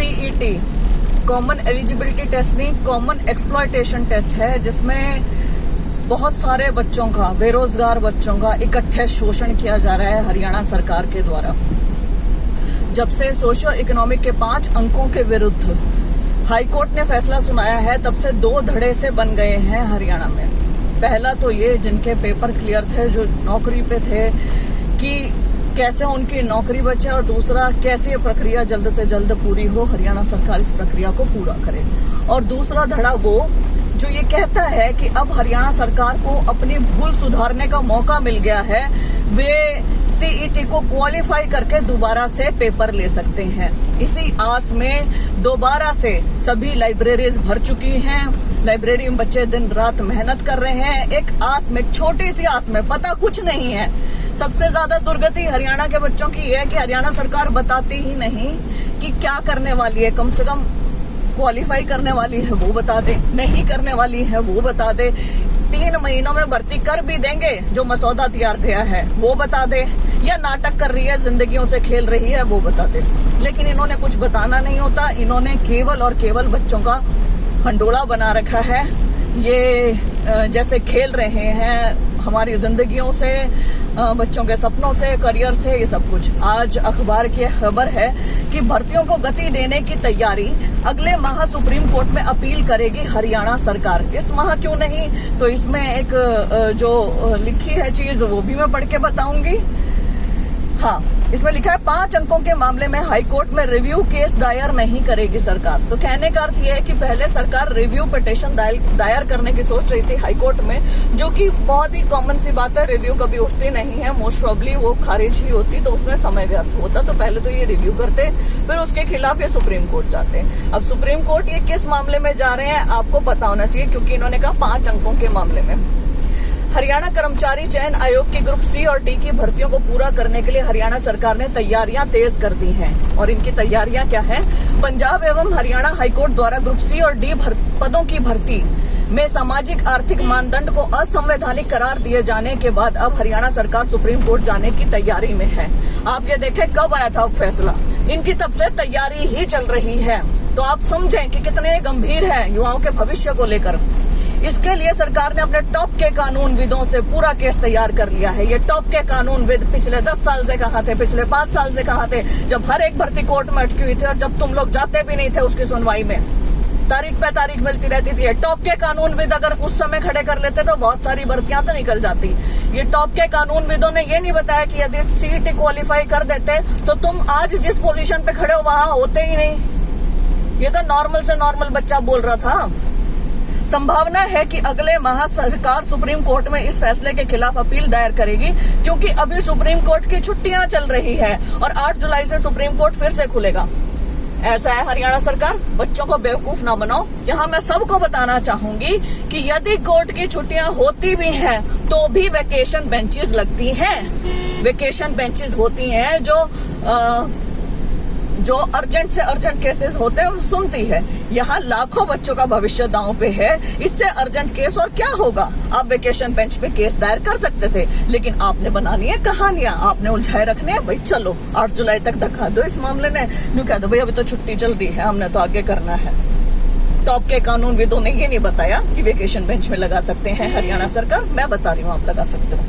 CET common eligibility test नहीं, common exploitation test है, जिसमें बहुत सारे बच्चों का, बेरोजगार बच्चों का इकट्ठे शोषण किया जा रहा है हरियाणा सरकार के द्वारा। जब से सोशियो इकोनॉमिक के 5 अंकों के विरुद्ध हाईकोर्ट ने फैसला सुनाया है, तब से 2 धड़े से बन गए हैं हरियाणा में। पहला तो ये जिनके पेपर क्लियर थे, जो नौकरी पे थे, कि कैसे उनकी नौकरी बचे, और दूसरा कैसे ये प्रक्रिया जल्द से जल्द पूरी हो, हरियाणा सरकार इस प्रक्रिया को पूरा करे। और दूसरा धड़ा वो जो ये कहता है कि अब हरियाणा सरकार को अपनी भूल सुधारने का मौका मिल गया है, वे सीईटी को क्वालिफाई करके दोबारा से पेपर ले सकते हैं। इसी आस में दोबारा से सभी लाइब्रेरीज भर चुकी हैं, लाइब्रेरी में बच्चे दिन रात मेहनत कर रहे हैं, एक आस में, छोटी सी आस में, पता कुछ नहीं है। सबसे ज्यादा दुर्गति हरियाणा के बच्चों की है कि हरियाणा सरकार बताती ही नहीं कि क्या करने वाली है। कम से कम क्वालिफाई करने वाली है वो बता दे, नहीं करने वाली है वो बता दे, 3 महीनों में भर्ती कर भी देंगे जो मसौदा तैयार किया है वो बता दे, या नाटक कर रही है, जिंदगियों से खेल रही है वो बता दे। लेकिन इन्होंने कुछ बताना नहीं होता, इन्होंने केवल और केवल बच्चों का हंडोला बना रखा है। ये जैसे खेल रहे हैं हमारी जिंदगियों से, बच्चों के सपनों से, करियर से, ये सब कुछ। आज अखबार की खबर है कि भर्तियों को गति देने की तैयारी, अगले माह सुप्रीम कोर्ट में अपील करेगी हरियाणा सरकार। इस माह क्यों नहीं, तो इसमें एक जो लिखी है चीज वो भी मैं पढ़ के बताऊंगी। हाँ, इसमें लिखा है 5 अंकों के मामले में हाईकोर्ट में रिव्यू केस दायर नहीं करेगी सरकार। तो कहने का अर्थ यह है कि पहले सरकार रिव्यू पिटीशन दायर करने की सोच रही थी हाईकोर्ट में, जो कि बहुत ही कॉमन सी बात है, रिव्यू कभी उठती नहीं है, मोस्ट प्रोबेबली वो खारिज ही होती, तो उसमें समय व्यर्थ होता। तो पहले तो ये रिव्यू करते, फिर उसके खिलाफ ये सुप्रीम कोर्ट जाते। अब सुप्रीम कोर्ट ये किस मामले में जा रहे हैं आपको पता होना चाहिए, क्योंकि इन्होंने कहा 5 अंकों के मामले में। हरियाणा कर्मचारी चयन आयोग की ग्रुप सी और डी की भर्तियों को पूरा करने के लिए हरियाणा सरकार ने तैयारियां तेज कर दी हैं। और इनकी तैयारियां क्या हैं? पंजाब एवं हरियाणा हाईकोर्ट द्वारा ग्रुप सी और डी पदों की भर्ती में सामाजिक आर्थिक मानदंड को असंवैधानिक करार दिए जाने के बाद अब हरियाणा सरकार सुप्रीम कोर्ट जाने की तैयारी में है। आप ये देखें कब आया था फैसला, इनकी तब से तैयारी ही चल रही है। तो आप समझें कि कितने गंभीर है युवाओं के भविष्य को लेकर। इसके लिए सरकार ने अपने टॉप के कानूनविदों से पूरा केस तैयार कर लिया है। ये टॉप के कानूनविद पिछले 10 साल से कहाँ थे, पिछले 5 साल से कहाँ थे, जब हर एक भर्ती कोर्ट में अटकी हुई थी, और जब तुम लोग जाते भी नहीं थे उसकी सुनवाई में, तारीख पे तारीख मिलती रहती थी। टॉप के कानूनविद अगर उस समय खड़े कर लेते तो बहुत सारी भर्तियां तो निकल जाती। ये टॉप के कानूनविदों ने ये नहीं बताया कि यदि सीईटी क्वालिफाई कर देते तो तुम आज जिस पोजीशन पे खड़े हो वहां होते ही नहीं। ये तो नॉर्मल से नॉर्मल बच्चा बोल रहा था। संभावना है कि अगले माह सरकार सुप्रीम कोर्ट में इस फैसले के खिलाफ अपील दायर करेगी, क्योंकि अभी सुप्रीम कोर्ट की छुट्टियां चल रही है और 8 जुलाई से सुप्रीम कोर्ट फिर से खुलेगा। ऐसा है हरियाणा सरकार, बच्चों को बेवकूफ ना बनाओ। यहाँ मैं सबको बताना चाहूंगी कि यदि कोर्ट की छुट्टियां होती भी हैं तो भी वेकेशन बेंचेस लगती हैं। वेकेशन बेंचेस होती हैं जो अर्जेंट से अर्जेंट केसेस होते हैं वो सुनती है। यहाँ लाखों बच्चों का भविष्य दांव पे है, इससे अर्जेंट केस और क्या होगा। आप वेकेशन बेंच पे केस दायर कर सकते थे, लेकिन आपने बनानी है कहानियां, आपने उलझाए रखने हैं। भाई चलो 8 जुलाई तक धक्का दो इस मामले ने, यूं कह दो भाई अभी तो छुट्टी चल रही है, हमने तो आगे करना है। टॉप के कानूनविदों ने ये नहीं बताया कि वेकेशन बेंच में लगा सकते हैं हरियाणा सरकार, मैं बता रही हूँ आप लगा सकते हो।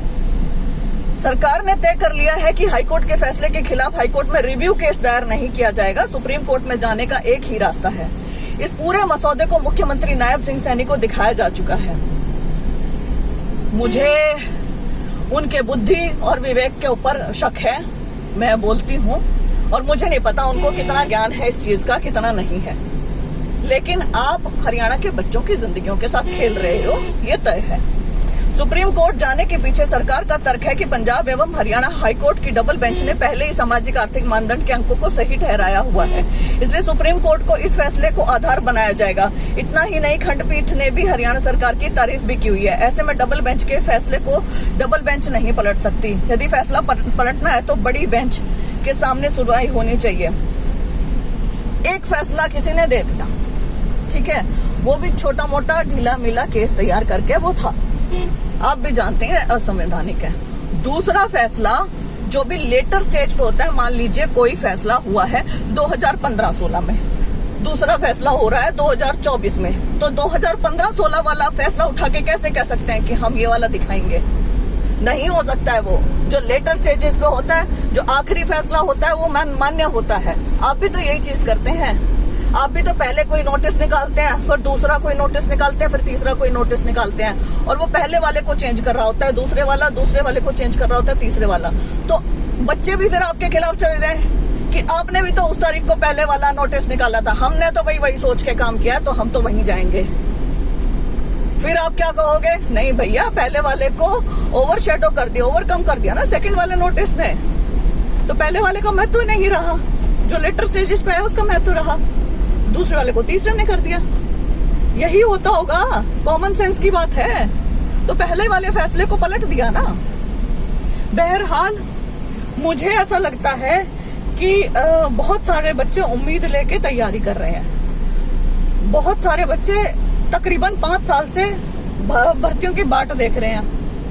सरकार ने तय कर लिया है कि हाईकोर्ट के फैसले के खिलाफ हाईकोर्ट में रिव्यू केस दायर नहीं किया जाएगा। सुप्रीम कोर्ट में जाने का एक ही रास्ता है। इस पूरे मसौदे को मुख्यमंत्री नायब सिंह सैनी को दिखाया जा चुका है। मुझे उनके बुद्धि और विवेक के ऊपर शक है, मैं बोलती हूँ, और मुझे नहीं पता उनको कितना ज्ञान है इस चीज का, कितना नहीं है। लेकिन आप हरियाणा के बच्चों की जिंदगियों के साथ खेल रहे हो, ये तय है। सुप्रीम कोर्ट जाने के पीछे सरकार का तर्क है कि पंजाब एवं हरियाणा हाईकोर्ट की डबल बेंच ने पहले ही सामाजिक आर्थिक मानदंड के अंकों को सही ठहराया हुआ है, इसलिए सुप्रीम कोर्ट को इस फैसले को आधार बनाया जाएगा। इतना ही नहीं, खंडपीठ ने भी हरियाणा सरकार की तारीफ भी की हुई है। ऐसे में डबल बेंच के फैसले को डबल बेंच नहीं पलट सकती। यदि फैसला पलटना है तो बड़ी बेंच के सामने सुनवाई होनी चाहिए। एक फैसला किसी ने दे दिया, ठीक है, वो भी छोटा मोटा ढीला मिला केस तैयार करके वो था, आप भी जानते हैं असंवैधानिक है। दूसरा फैसला जो भी लेटर स्टेज पे होता है, मान लीजिए कोई फैसला हुआ है 2015-16 में, दूसरा फैसला हो रहा है 2024 में, तो 2015-16 वाला फैसला उठा के कैसे कह सकते हैं कि हम ये वाला दिखाएंगे? नहीं हो सकता है। वो जो लेटर स्टेजेस पे होता है, जो आखिरी फैसला होता है, वो मान्य होता है। आप भी तो यही चीज करते हैं। आप भी तो पहले कोई नोटिस निकालते हैं, फिर दूसरा कोई नोटिस निकालते हैं, फिर तीसरा कोई नोटिस निकालते हैं, और वो पहले वाले को चेंज कर रहा होता है, दूसरे वाले को चेंज कर रहा होता है, तीसरे वाला। तो बच्चे भी फिर आपके खिलाफ चले जाए कि आपने भी तो उस तारीख को पहले वाला नोटिस निकाला था, हमने तो भाई वही सोच के काम किया, तो हम तो वहीं जाएंगे। फिर आप क्या कहोगे? नहीं भैया, पहले वाले को ओवरशैडो कर दिया, ओवरकम कर दिया ना सेकंड वाले नोटिस ने, तो पहले वाले का महत्व नहीं रहा। जो लेटर स्टेजेस पे है उसका महत्व रहा, दूसरे वाले को तीसरे ने कर दिया। यही होता होगा, कॉमन सेंस की बात है। तो पहले वाले फैसले को पलट दिया ना। बहरहाल मुझे ऐसा लगता है कि बहुत सारे बच्चे उम्मीद लेके तैयारी कर रहे हैं। बहुत सारे बच्चे तकरीबन 5 साल से भर्तियों की बाट देख रहे हैं।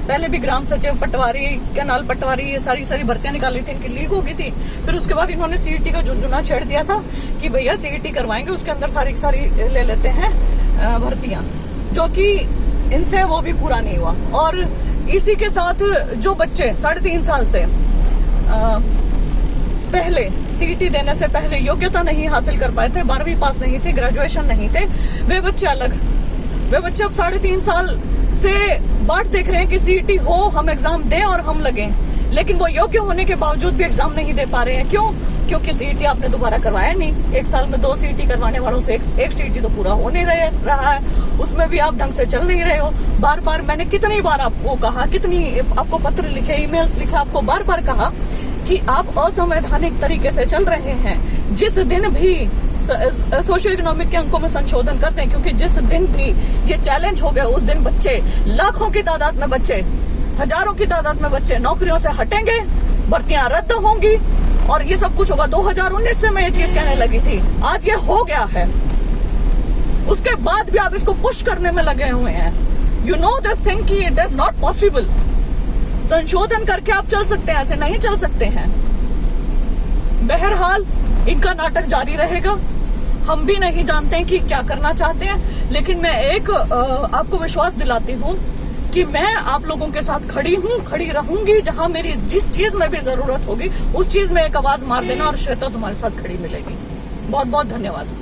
पहले भी ग्राम सचिव, पटवारी, कैनाल पटवारी, ये सारी भर्तियां निकाली थी, इनकी लीक हो गई थी। फिर उसके बाद इन्होंने सीईटी का झुंझुना छेड़ दिया था कि भैया सीईटी करवाएंगे, उसके अंदर सारी ले लेते हैं भर्तियां, जो कि इनसे वो भी पूरा नहीं हुआ। और इसी के साथ जो बच्चे 3.5 साल से पहले सीईटी देने से पहले योग्यता नहीं हासिल कर पाए थे, 12वीं पास नहीं थे, ग्रेजुएशन नहीं थे, वे बच्चे अलग। वे बच्चे अब 3.5 साल से बाट देख रहे हैं कि सीईटी हो, हम एग्जाम दें और हम लगें, लेकिन वो योग्य होने के बावजूद भी एग्जाम नहीं दे पा रहे हैं। क्यों? क्योंकि सीईटी आपने दोबारा करवाया नहीं। 1 साल में 2 सीईटी करवाने वालों से एक सीईटी तो पूरा हो नहीं रहा है, उसमें भी आप ढंग से चल नहीं रहे हो। बार बार मैंने कितनी बार आपको कहा, कितनी आपको पत्र लिखे, ईमेल्स लिखे, आपको बार बार कहा कि आप असंवैधानिक तरीके से चल रहे हैं। जिस दिन भी सोशियो इकोनॉमिक के अंकों में संशोधन करते हैं, क्योंकि जिस दिन भी ये चैलेंज हो गया, उस दिन बच्चे, लाखों की तादाद में बच्चे, हजारों की तादाद में बच्चे नौकरियों से हटेंगे, भर्तियां रद्द होंगी और ये सब कुछ होगा। 2019 से मैं ये चीज कहने लगी थी, आज ये हो गया है। उसके बाद भी आप इसको पुश करने में लगे हुए हैं। यू नो दिस थिंग कि इट इज नॉट पॉसिबल। संशोधन करके आप चल सकते हैं, ऐसे नहीं चल सकते हैं। बहरहाल इनका नाटक जारी रहेगा। हम भी नहीं जानते हैं कि क्या करना चाहते हैं, लेकिन मैं एक आपको विश्वास दिलाती हूँ कि मैं आप लोगों के साथ खड़ी हूँ, खड़ी रहूंगी। जहां मेरी जिस चीज में भी जरूरत होगी, उस चीज में एक आवाज मार देना और श्वेता तुम्हारे साथ खड़ी मिलेगी। बहुत बहुत धन्यवाद।